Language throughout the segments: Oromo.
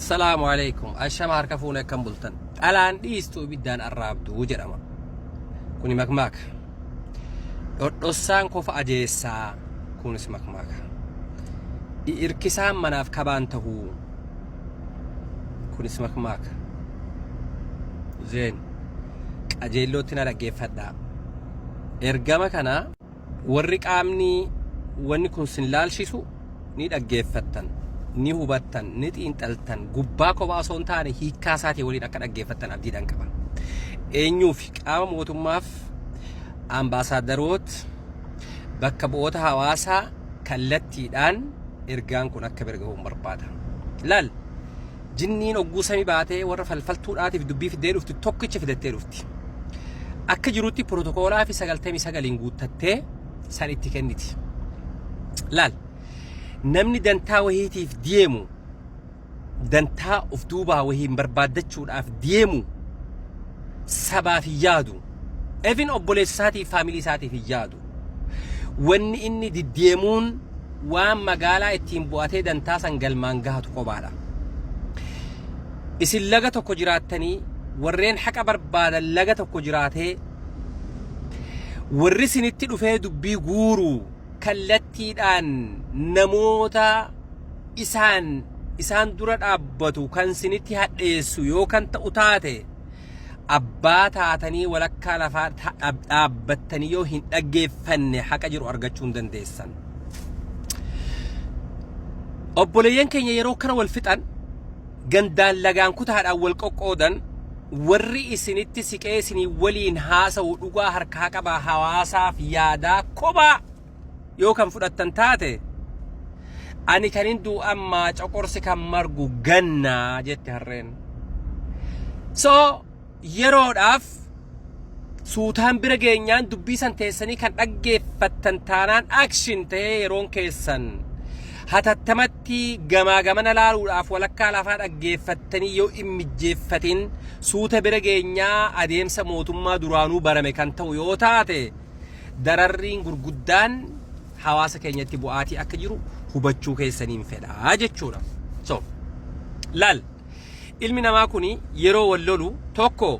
السلام عليكم الشمع هركفونا كم بلتن الان ديستو بدان الرابدو وجرما كوني مكماك دوسان كوف اجيسا كوني مكماك إركسان مناف كبانته كوني مكماك زين اجيلو تنا رجيفدا ارغما كنا ورق امني وني كون سنلالشيسو ني دغيفتن ni hubatan ni xiinxaltan gubbaa kophaa osoo hin taane hiikkaa isaatii waliin akka dhaggeeffattan abdiidhaan qaba. Eenyuuf qaama mootummaaf ambaasaadarootaa bakka bu'oota hawaasaa kallattiidhaan ergaan kun akka bergahuun barbaada. Laal jinniin ogguu samii baatee warra falfaltuudhaatiif dubbii fidee dhufti tokkicha fidattee dhufti. Akka jirutti pirootokoolaa fi 99 guuttattee san itti kenniti. Laal namni dantaa wahiitiif deemu dantaa of duubaa wahiin barbaaddachuudhaaf deemu sabaaf yaadu even obboleessa isaatii faamilii isaatiif yaadu wanni inni diddeemuun waan magaalaa ittiin bu'atee dantaa san galmaan gahatu qobaadha. Isin laga tokko jiraattanii warreen haqa barbaadan laga tokko jiraatee warri sinitti dhufee dubbii guuruu kallattiidhaan namoota isaan dura dhaabbatu kan sinitti hadheessu yookaan ta'u taate abbaa taatanii walakkaa lafaa dhaabbattanii yoo hin dhaggeeffanne haqa jiru argachuu hin dandeessan. Obboleeyyan keenya yeroo kana wal fixan gandaan lagaan kutaadhaan wal qoqqoodan warri isinitti siqee isinii waliin haasa'u dhugaa harkaa qabaa hawaasaaf yaadaa kophaa yoo kan fudhattan taate ani kanin du amma coqorsi kan margu ganna jette harreen. So yeroodhaaf suutaan bira geenyaan dubbii san teessanii kan dhaggeeffattan taanaan action ta'ee yeroon keessan hatattamatti gamaa gamana laaluudhaaf walakkaa lafaa dhaggeeffattanii yoo immijeeffatin suuta bira geenyaa adeemsa mootummaa duraanuu barame kan ta'u yoo taate dararriin gurguddaan hawaasa keenyatti bu'aatii akka jiru hubachuu keessaniin fedha jechuudha. So laal ilmi namaa kuni yeroo wal lolu tokko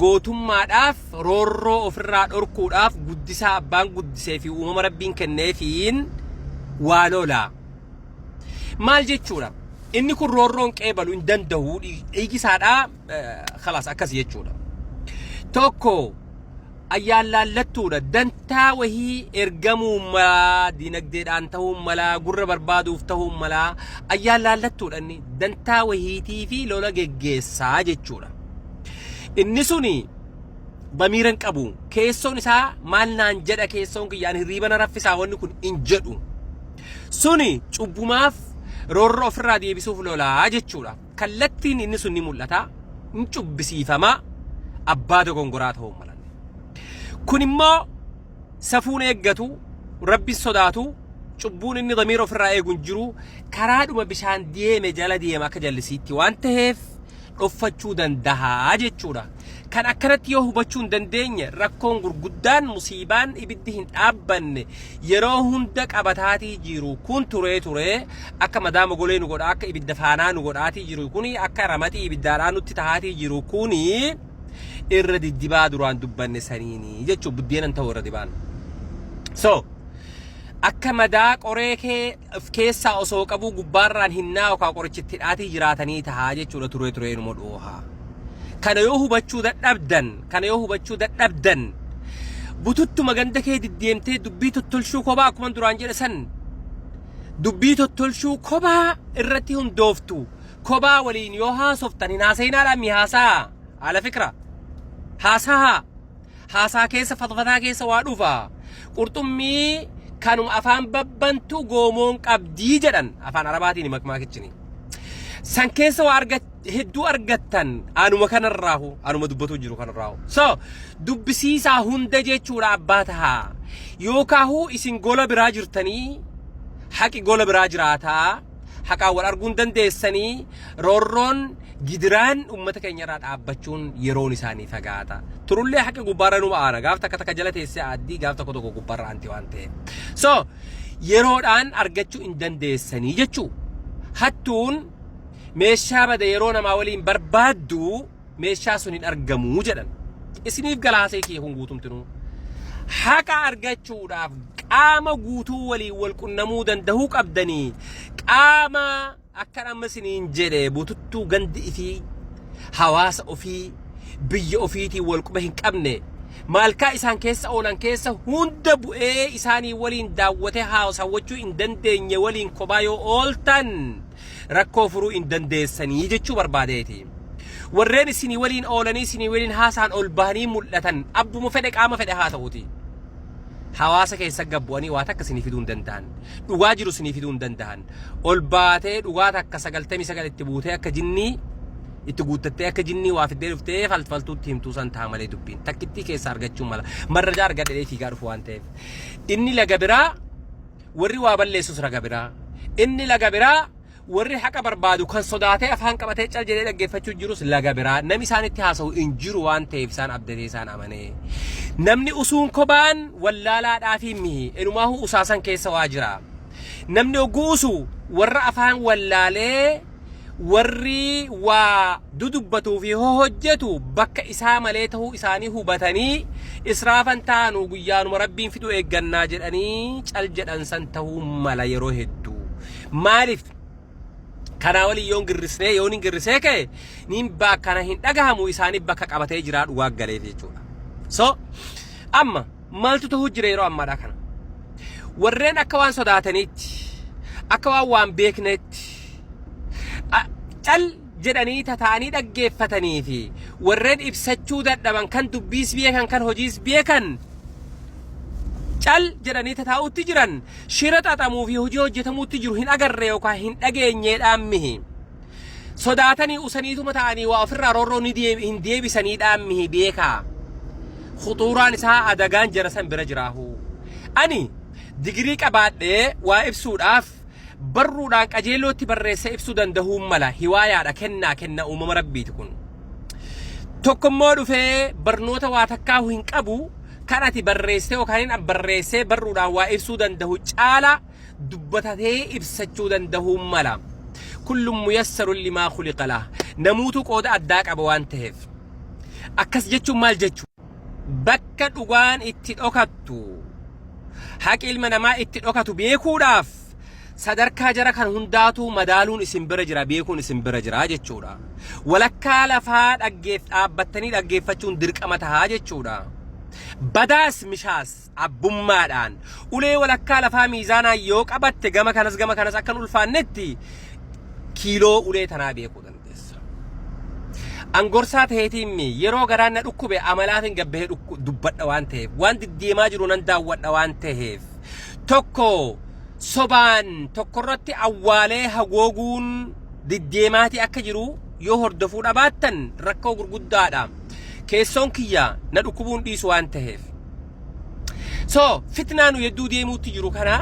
gootummaadhaaf roorroo ofirraa dhorkuudhaaf guddisaa abbaan guddisee fi uumama rabbiin kenneefiin waa lola. Maal jechuudha? Inni kun roorroon qeebalu hin danda'u dhiigisaadhaa khalaas akkas jechuudha. Tokko ayyaan laallattuudha dantaa wahii ergamuu malaa dinagdeedhaan ta'uu malaa gurra barbaaduuf ta'uu malaa ayyaan laallattuudha inni dantaa wahiitii fi lola geggeessaa jechuudha. Inni suni bamiiran qabu keessoon isaa maal naan jedha keessoon kiyyaan hirriibana raffisaa wanni kun hin jedhu suni cubbumaaf roorroo ofirraa deebisuuf lolaa jechuudha. Kallattiin inni sun ni mul'ata hin cubbisiifama abbaa dogongoraa ta'uu mala. kun immoo safuun eeggatu rabbi sodaatu cubbuun inni damiira ofirraa eeguun jiru karaadhuma bishaan deeme jala deema akka jallisiitti waan ta'eef dhoffachuu danda'a jechuudha. Kan akkanatti yoo hubachuu hin dandeenye rakkoon gurguddaan musiibaan ibiddi hin dhaabbanne yeroo hunda qabataatii jiru kun turee akka madaama golee nu godha akka ibidda faanaa nu godhaatii jiru kuni akka ramaxii ibiddaadhaan nutti tahaatii jiru kuni irra diddibaa duraan dubbanne saniini jechuun buddeenan ta'uu irra dibaan. So akka madaa qoree keessaa osoo qabu gubbaarraan hinnaa yookaan qorichitti dhaatii jiraatanii tahaa jechuudha turee numa dhoohaa. Kana yoo hubachuu dadhabdan bututtuma ganda kee diddeemtee dubbii tottolchuu kophaa akkuma duraan jedhe san dubbii tottolchuu kophaa irratti hundooftu kophaa waliin yoo haasoftan hin haasa'inaadhaan mi haasaa ala fikra haasaa keessa fatfataa keessa waa dhufa qurxummii kanuma afaan babbantu goomoon qabdii jedhan afaan arabaatiin makmaakichinii san keessa waa hedduu argattan anuma kanarraahu anuma dubbatu jiru kanarraahu. So dubbisiisaa hunda jechuudha abbaa tahaa yookaahu isin gola biraa jirtanii haqi gola biraa jiraataa haqaa wal arguun dandeessanii roorroon gidiraan ummata keenyarraa dhaabbachuun yeroon isaanii fagaata. Turullee haqi gubbaarra numa aana gaaf takka jala teessee addii gaaf tokko gubbaarra anti waan ta'eef. So yeroodhaan argachuu hin dandeessanii jechuu hattuun meeshaa bada yeroo namaa waliin barbaaddu meeshaa sun hin argamu jedhan isiniif galaasee kiyya kun guutumtinuu haqa argachuudhaaf qaama guutuu waliin wal qunnamuu danda'uu qabdanii qaama akka nama isiniin jedhe bututtuu gandi ifii hawaasa ofii biyya ofiitii wal quba hin qabne maalkaa isaan keessa oolan keessa hunda bu'ee isaanii waliin daawwatee haasawwachuu hin dandeenye waliin kophaa yoo ooltan rakkoo furuu hin dandeessanii jechuu barbaadeeti. warreen isinii waliin oolanii isinii waliin haasaan ol bahanii mul'atan abbuma fedhe qaama fedhe haa ta'uuti. hawaasa keessa gabbu'anii waa takka isinii fiduu hin danda'an dhugaa jiru isinii fiduu hin danda'an ol baatee dhugaa takka 99 itti buutee akka jinnii itti guuttattee akka jinnii waa fiddee dhuftee falfaltuutti himtuu san ta'a malee dubbiin takkittii keessa argachuun mala marrajaa argadhee fiigaa dhufu waan ta'eef inni laga biraa warri waa balleessus raga biraa inni laga biraa warri haqa barbaadu kan sodaatee afaan qabatee cal jedhee dhaggeeffachuu jirus laga biraa namni isaanitti haasa'u hin jiru waan ta'eef isaan abdatee isaan amanee namni usuun kobaan wallaalaadhaa fi mihi enumaahu usaasan keessa waa jira namni oguusu warra afaan wallaalee warri waa dudubbatuu fi hojjetu bakka isaa malee ta'uu isaanii hubatanii israafan taanu guyyaanuma rabbiin fiduu eeggannaa jedhanii cal jedhan san ta'uu mala yeroo hedduu maaliif kana wali yoon girrisnee yoon hin girrisee ka'e niin bakkana hin dhagahamu isaanii bakka qabatee jiraa dhugaa galee jechuudha. so amma maaltu ta'uu jira yeroo ammaadha kana warreen akka waan sodaataniitti akka waan beekneetti cal jedhanii tataanii dhaggeeffatanii fi warreen ibsachuu dadhaban kan dubbiis beekan kan hojiis beekan cal jedhanii tataa'utti jiran shira xaxamuu fi hojii hojjetamuutti jiru hin agarre yookaan hin dhageenyeedhaan mihi sodaatanii usaniituma ta'anii waa ofirraa roorroo hin deebisaniidhaan mihi beekaa khuxuuraan isaa adagaan jara san bira jiraahu ani digirii qabaadhee waa ibsuudhaaf barruudhaan qajeelootti barreessee ibsuu danda'uu mala hiwaayaadha kennaa uumama rabbiiti kun tokkommoo dhufee barnoota waa takkaa hin qabu kanati barreessee yookaan barreessee barruudhaan waa ibsuu danda'u caala dubbatatee ibsachuu danda'uu mala kullum muyassarun limaa khuliqa lah namuutu qooda addaa qaba waan ta'eef akkas jechuun maal jechuu bakka dhugaan itti dhokattu haqi ilma namaa itti dhokatu beekuudhaaf sadarkaa jara kan hundaatu madaaluun isin bira jira beekuun isin bira jira jechuudha walakkaa lafaa dhaabbattanii dhaggeeffachuun dirqama tahaa jechuudha badaas mishaas abbummaadhaan ulee walakkaa lafaa miizaanaa yoo qabatte gama kanas akkan ulfaannetti kiiloo ulee tanaa beekuu dandeessa angorsaa ta'eetiin yeroo garaan na dhukkube amalaatiin gabbahee dubbadha waan ta'eef waan diddeemaa jiru nan daawwadha waan ta'eef tokko sobaan tokkorratti awwaalee hagooguun diddeemaati akka jiru yoo hordofuu dhabaattan rakkoo gurguddaadha keessoon kiyya na dhukkubuun dhiisu waan ta'eef so fitnaanu yedduu deemuutti jiru kana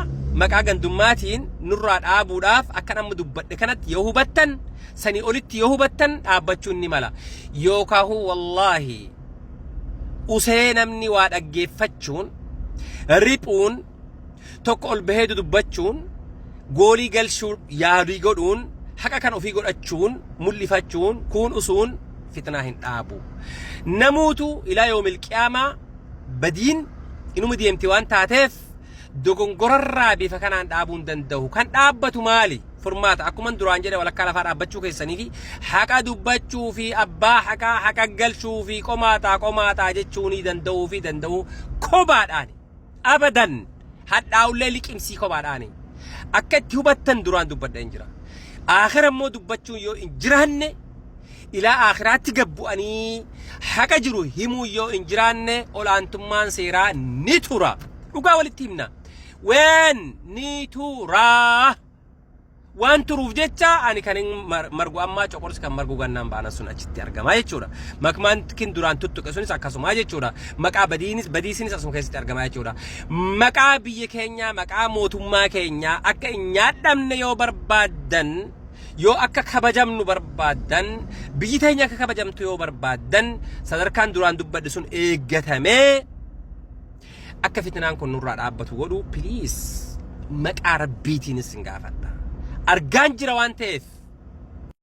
maqaa gandummaatiin nurraa dhaabuudhaaf akka nama dubbadhe kanatti yoo hubattan sanii olitti yoo hubattan dhaabbachuun ni mala yookaahu wallaahi usee namni waa dhaggeeffachuun riphuun tokko ol bahee dubbachuun goolii galchuu yaadii godhuun haqa kan ofii godhachuun mul'ifachuun kun usuun fitnaa hin dhaabu namuutu ilaa yoomil qiyaamaa badiin inuma deemti waan taateef dogongorarraa bifa kanaan dhaabuu hin danda'u kan dhaabbatu maali furmaata akkuma duraan jedhe walakkaa lafaa dhaabbachuu keessanii fi haqa dubbachuu fi abbaa haqa galchuu fi qomaataa jechuu ni danda'u kobaadhaan abadan hadhaa'ullee liqimsii kobaadhaani akka itti hubattan duraan dubbadha hin jira aakhira immoo dubbachuun yoo hin jiraanne ilaa aakhiraatti gabbu'anii haqa jiru himuu yoo hin jiraanne olaantummaan seeraa ni tura dhugaa walitti himna ween ni turaa waan turuuf jecha ani kan margu ammaa coqorsi kan margu gannaan baana sun achitti argamaa jechuudha makmaan kin duraan tuttuqe sunis akkasuma jechuudha maqaa badiisinis asuma keessatti argamaa jechuudha maqaa biyya keenya maqaa mootummaa keenya akka hin nyaadhamne yoo barbaadan yoo akka kabajamnu barbaadan biyyi teenya akka kabajamtu yoo barbaadan sadarkaan duraan dubbadhe sun eeggatamee akka fitnaan kun nurraa dhaabbatu godhu please maqaa rabbiitiinis hin gaafadha argaan jira waan ta'eef